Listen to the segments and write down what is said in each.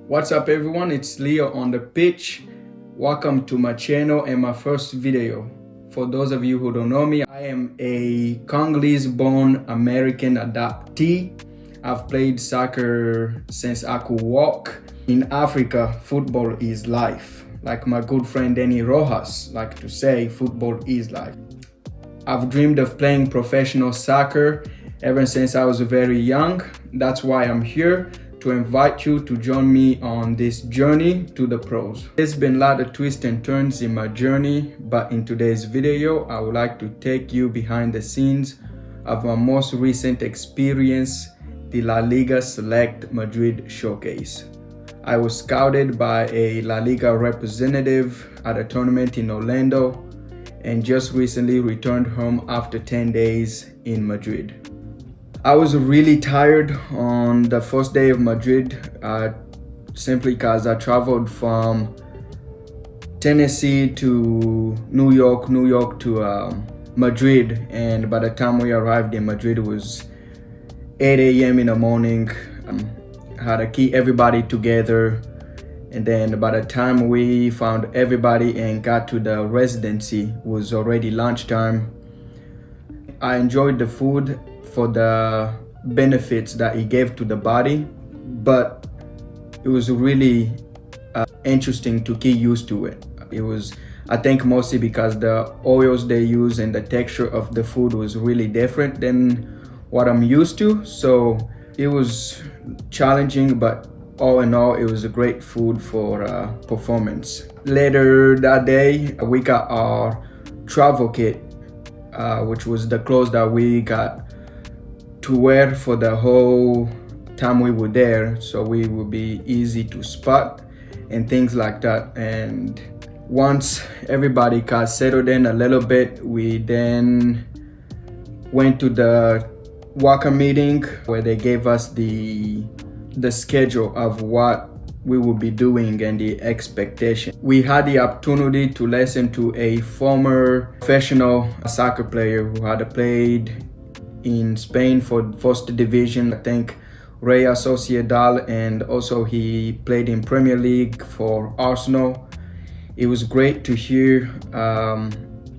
What's up everyone, it's Leo on the pitch. Welcome to my channel and my first video. For those of you who don't know me, I am a Congolese-born American adoptee. I've played soccer since I could walk. In Africa, football is life. Like my good friend Danny Rojas like to say, football is life. I've dreamed of playing professional soccer ever since I was very young. That's why I'm here to invite you to join me on this journey to the pros. There's been a lot of twists and turns in my journey, but in today's video, I would like to take you behind the scenes of my most recent experience, the La Liga Select Madrid Showcase. I was scouted by a La Liga representative at a tournament in Orlando and just recently returned home after 10 days in Madrid. I was really tired on the first day of Madrid simply because I traveled from Tennessee to New York to Madrid, and by the time we arrived in Madrid it was 8 a.m. in the morning. Had to keep everybody together, and then by the time we found everybody and got to the residency it was already lunchtime. I enjoyed the food for the benefits that it gave to the body, but it was really interesting to get used to it. It was, I think, mostly because the oils they use and the texture of the food was really different than what I'm used to, so it was challenging, but all in all it was a great food for performance. Later that day we got our travel kit, which was the clothes that we got to wear for the whole time we were there, so we would be easy to spot and things like that. And once everybody got settled in a little bit, we then went to the welcome meeting where they gave us the schedule of what we would be doing and the expectation. We had the opportunity to listen to a former professional soccer player who had played in Spain for first division, I think Real Sociedad, and also he played in Premier League for Arsenal. It was great to hear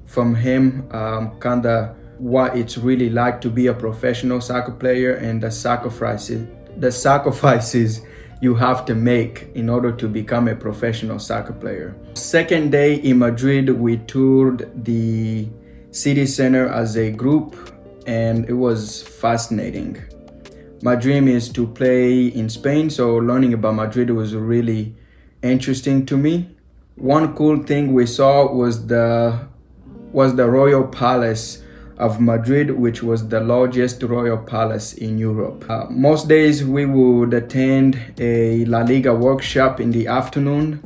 from him kinda what it's really like to be a professional soccer player and the sacrifices you have to make in order to become a professional soccer player. Second day in Madrid, we toured the city center as a group, and it was fascinating. My dream is to play in Spain, so learning about Madrid was really interesting to me. One cool thing we saw was the Royal Palace of Madrid, which was the largest royal palace in Europe. Most days we would attend a La Liga workshop in the afternoon.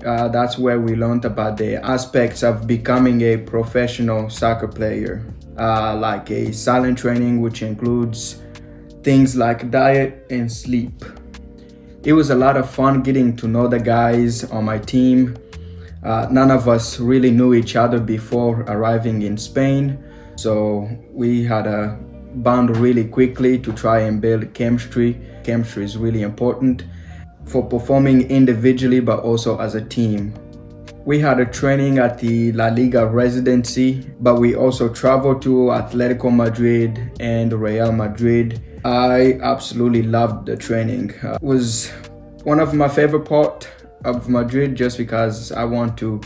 That's where we learned about the aspects of becoming a professional soccer player, like a silent training, which includes things like diet and sleep. It was a lot of fun getting to know the guys on my team. None of us really knew each other before arriving in Spain, so we had a bond really quickly to try and build chemistry. Chemistry is really important for performing individually but also as a team. We had a training at the La Liga residency, but we also traveled to Atletico Madrid and Real Madrid. I absolutely loved the training. It was one of my favorite parts of Madrid just because I want to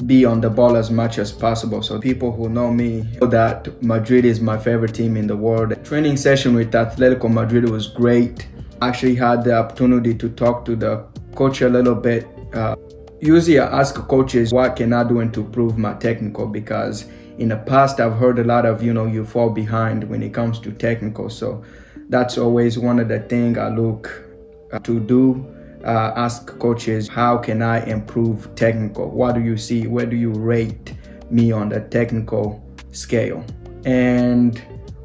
be on the ball as much as possible. So people who know me know that Madrid is my favorite team in the world. The training session with Atletico Madrid was great. I actually had the opportunity to talk to the coach a little bit. Usually I ask coaches what can I do to improve my technical, because in the past I've heard a lot of, you fall behind when it comes to technical. So that's always one of the things I look to do. Ask coaches, how can I improve technical? What do you see? Where do you rate me on the technical scale? And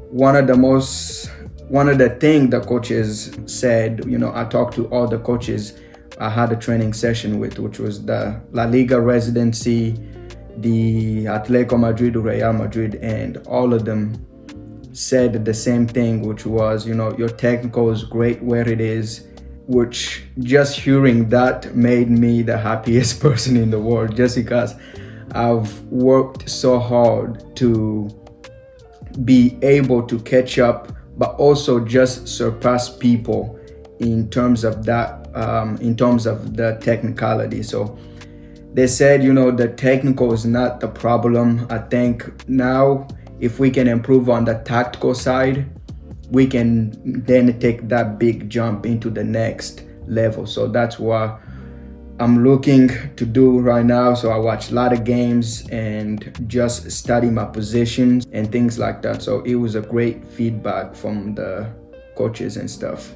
one of the things the coaches said, I talked to all the coaches I had a training session with, which was the La Liga residency, the Atletico Madrid, Real Madrid, and all of them said the same thing, which was, your technical is great where it is. which just hearing that made me the happiest person in the world, just because I've worked so hard to be able to catch up, but also just surpass people in terms of that, in terms of the technicality. So they said, the technical is not the problem. I think now if we can improve on the tactical side, we can then take that big jump into the next level. So that's what I'm looking to do right now. So I watch a lot of games and just study my positions and things like that. So it was a great feedback from the coaches and stuff.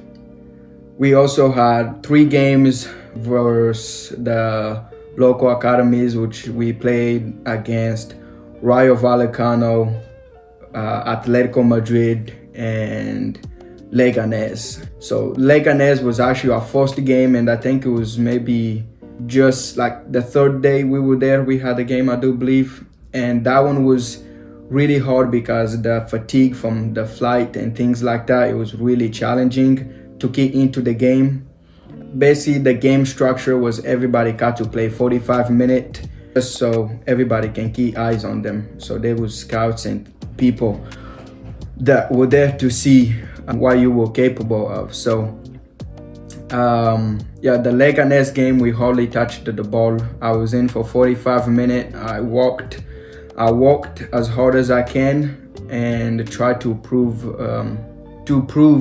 We also had 3 games versus the local academies, which we played against Rayo Vallecano, Atletico Madrid, and Leganés. So Leganés was actually our first game, and I think it was maybe just like the 3rd day we were there, we had a game, I do believe. And that one was really hard because the fatigue from the flight and things like that, it was really challenging to get into the game. Basically, the game structure was everybody got to play 45 minutes just so everybody can keep eyes on them. So there was scouts and people that were there to see what you were capable of. So the Leganés game, we hardly touched the ball. I was in for 45 minutes. I walked as hard as I can and tried to prove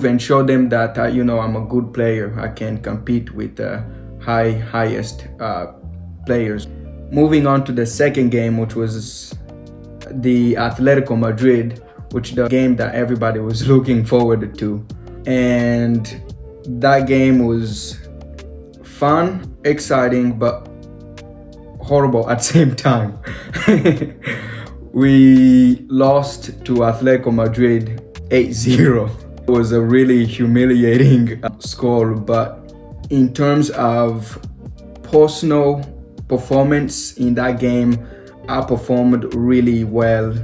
and show them that I'm a good player. I can compete with the highest players. Moving on to the second game, which was the Atletico Madrid, which the game that everybody was looking forward to. And that game was fun, exciting, but horrible at the same time. We lost to Atletico Madrid 8-0. It was a really humiliating score, but in terms of personal performance in that game, I performed really well.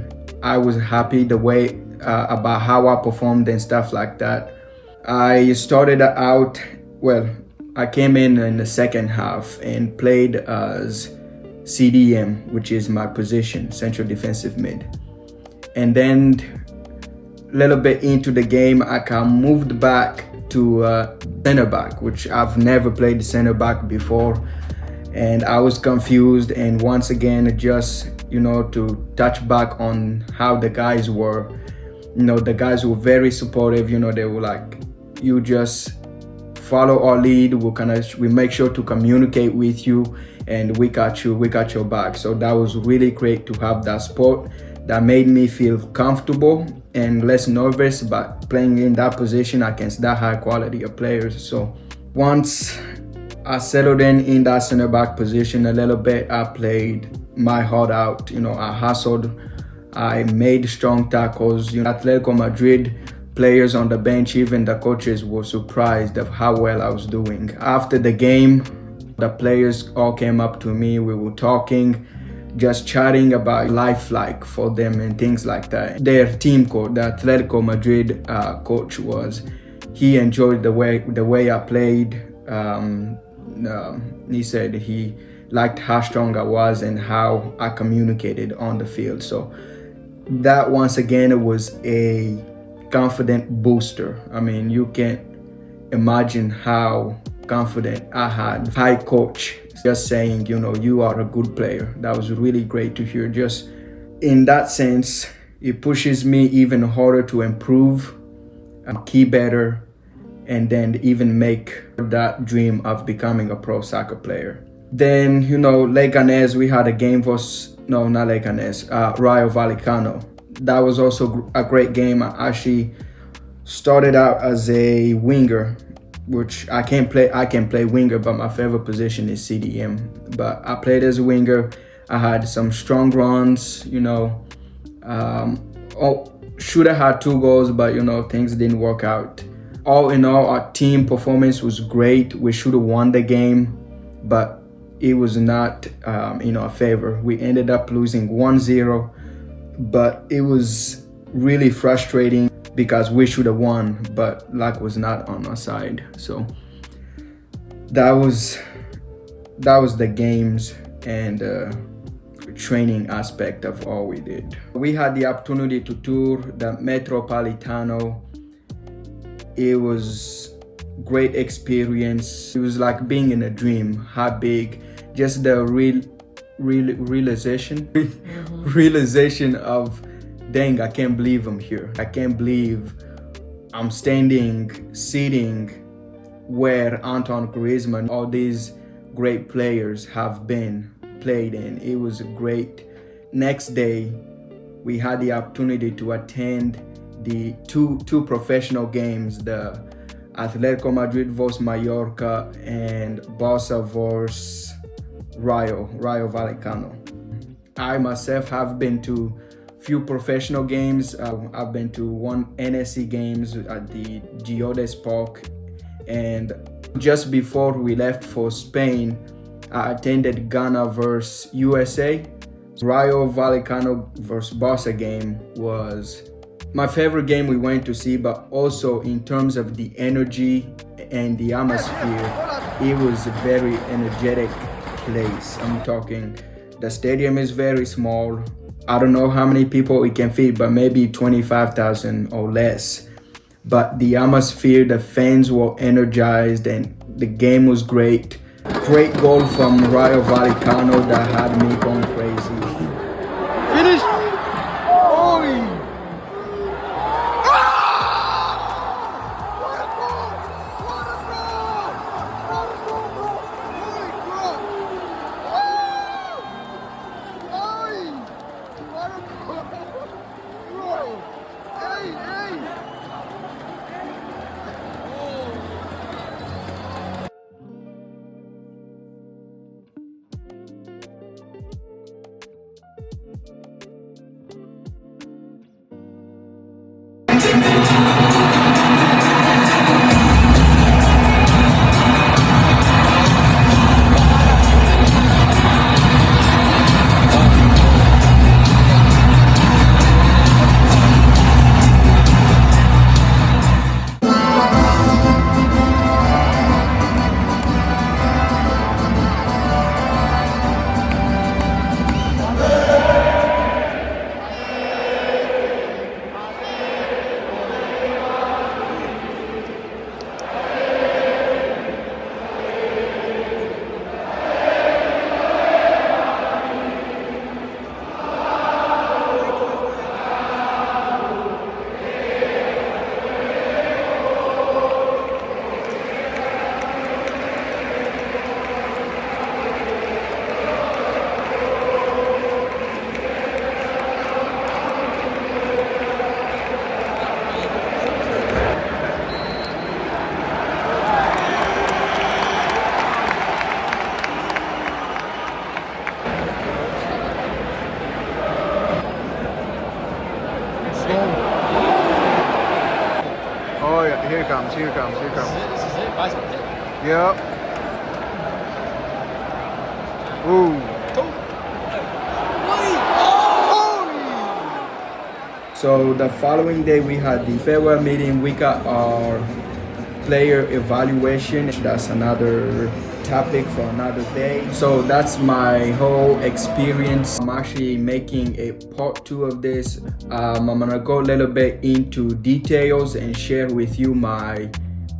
I was happy the way about how I performed and stuff like that. I started out, I came in the second half and played as CDM, which is my position, central defensive mid. And then a little bit into the game, I moved back to center back, which I've never played center back before. And I was confused, and once again, just to touch back on how the guys were. The guys were very supportive. They were like, you just follow our lead. We make sure to communicate with you, and we got your back. So that was really great to have that support. That made me feel comfortable and less nervous about playing in that position against that high quality of players. So once I settled in that center back position a little bit, I played my heart out. I hustled. I made strong tackles. Atletico Madrid players on the bench, even the coaches, were surprised of how well I was doing. After the game, the players all came up to me. We were talking, just chatting about life like for them and things like that. Their team coach, the Atletico Madrid coach, he enjoyed the way I played. He said he liked how strong I was and how I communicated on the field. So that once again was a confident booster. I mean, you can't imagine how confident I had. High coach just saying, you are a good player. That was really great to hear. Just in that sense, it pushes me even harder to improve, keep better, and then even make that dream of becoming a pro soccer player. Then, Leganés, we had a game versus, no, not Leganés, Rayo Vallecano. That was also a great game. I actually started out as a winger, which I can play winger, but my favorite position is CDM. But I played as a winger. I had some strong runs, should have had 2 goals, but things didn't work out. All in all, our team performance was great. We should have won the game, but it was not a favor. We ended up losing 1-0, but it was really frustrating because we should have won, but luck was not on our side. So that was the games and training aspect of all we did. We had the opportunity to tour the Metropolitano. It was great experience. It was like being in a dream. How big, just the realization of, dang, I can't believe I'm here. I can't believe I'm sitting where Antoine Griezmann, all these great players have played in. It was great. Next day, we had the opportunity to attend the two professional games, the Atletico Madrid vs Mallorca and Barca vs Rayo Vallecano. I myself have been to few professional games. I've been to one NSC games at the Geodes Park, and just before we left for Spain, I attended Ghana vs USA. Rayo Vallecano vs Barca game was my favorite game we went to see, but also in terms of the energy and the atmosphere, it was a very energetic place. I'm talking, the stadium is very small. I don't know how many people it can fit, but maybe 25,000 or less. But the atmosphere, the fans were energized, and the game was great. Great goal from Rayo Vallecano that had me going crazy. Finish! Oi! Oh yeah, here it comes. This is it. Bicycle. Yep. Ooh. So the following day we had the farewell meeting. We got our player evaluation. That's another topic for another day. So that's my whole experience. I'm actually making a part 2 of this. I'm gonna go a little bit into details and share with you my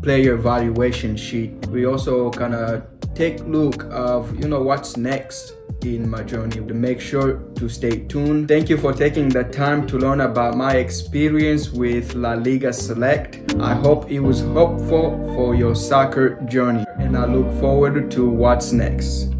player evaluation sheet. We also gonna take a look of what's next in my journey. To make sure to stay tuned. Thank you for taking the time to learn about my experience with La Liga Select. I hope it was helpful for your soccer journey, and I look forward to what's next.